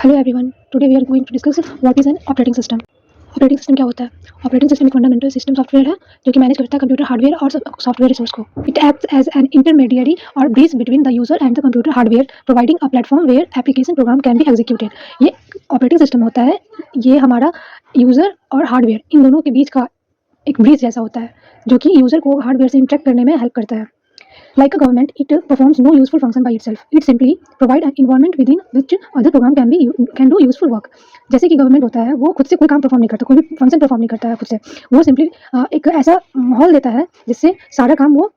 Hello everyone, today we are going to discuss what is an operating system. Operating system क्या होता है? Operating system एक fundamental system software है जो कि मैनेज करता है कंप्यूटर हार्डवेयर और सॉफ्टवेयर रिसोर्स को। It acts as an intermediary और bridge between the user and the computer hardware, providing a platform where application program can be executed. ये ऑपरेटिंग सिस्टम होता है, ये हमारा यूजर और हार्डवेयर इन दोनों के बीच का एक ब्रिज जैसा होता है जो कि यूजर को हार्डवेयर से इंटरेक्ट करने में हेल्प करता है। Like a government, it performs no useful function by itself. It simply provide an environment within which other program can do useful work. जैसे कि गवर्नमेंट होता है वो खुद से कोई काम परफॉर्म नहीं करता, कोई भी फंक्शन परफॉर्म नहीं करता है खुद से। वो सिंपली एक ऐसा माहौल देता है जिससे सारा काम वो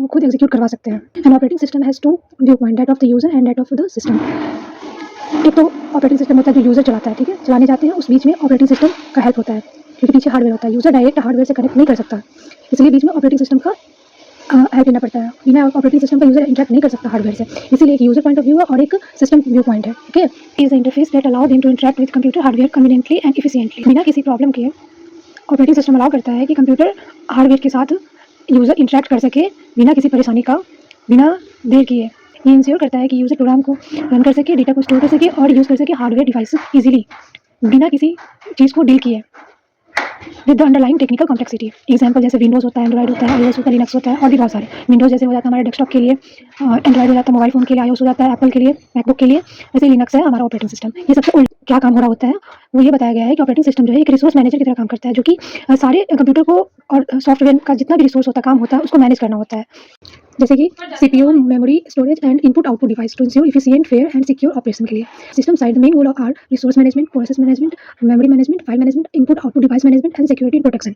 खुद एग्जीक्यूट करवा सकते हैं। An operating system has two view point, that of the user and that of the system. एक तो ऑपरेटिंग सिस्टम होता है जो यूजर चलाता है, ठीक है, चलाने जाते हैं, उस बीच में ऑपरेटिंग सिस्टम का हेल्प होता है क्योंकि पीछे हार्डवेयर होता है। यूजर डायरेक्ट हार्डवेयर से कनेक्ट नहीं कर सकता, इसलिए बीच में ऑपरेटिंग सिस्टम का हेल्प लेना पड़ता है। बिना ऑपरेटिंग सिस्टम का यूजर इंटरेक्ट नहीं कर सकता हार्डवेयर से, इसीलिए एक यूजर पॉइंट ऑफ व्यू है और एक सिस्टम व्यू पॉइंट है। Okay, is the interface that allow them to interact with computer hardware conveniently and efficiently. बिना किसी प्रॉब्लम के ऑपरेटिंग सिस्टम अलाउ करता है कि कंप्यूटर हार्डवेयर के साथ यूजर इंटरेक्ट कर सके बिना किसी परेशानी का, बिना देर किए। ये इंश्योर करता है कि यूजर प्रोग्राम को रन कर सके, डेटा को स्टोर कर सके और यूज कर सके हार्डवेयर डिवाइस इजीली बिना किसी चीज़ को डील किए with the underlying technical complexity. Example जैसे विंडोज़ होता है, एंड्रॉइड होता है, iOS होता है, लिनक्स होता है और भी बहुत सारे। विंडोज़ जैसे हो जाता है हमारे डेस्कटॉप के लिए, एंड्रॉइड हो जाता है मोबाइल फ़ोन के लिए, iOS हो जाता है एप्पल के लिए, मैकबुक के लिए, वैसे लिनक्स है हमारा ऑपरेटिंग सिस्टम। ये सबसे उल्टा क्या काम हो रहा होता है वो ये बताया गया है कि ऑपरेटिंग सिस्टम जो है एक रिसोर्स मैनेजर की तरह काम करता है, जो कि सारे कंप्यूटर को और सॉफ्टवेयर का जितना भी रिसोर्स होता है, काम होता है, उसको मैनेज करना होता है। जैसे कि CPU, memory, storage and input output device to ensure efficient, fair and secure operation के लिए। System side main goal are resource management, process management, memory management, file management, input output device management and security protection.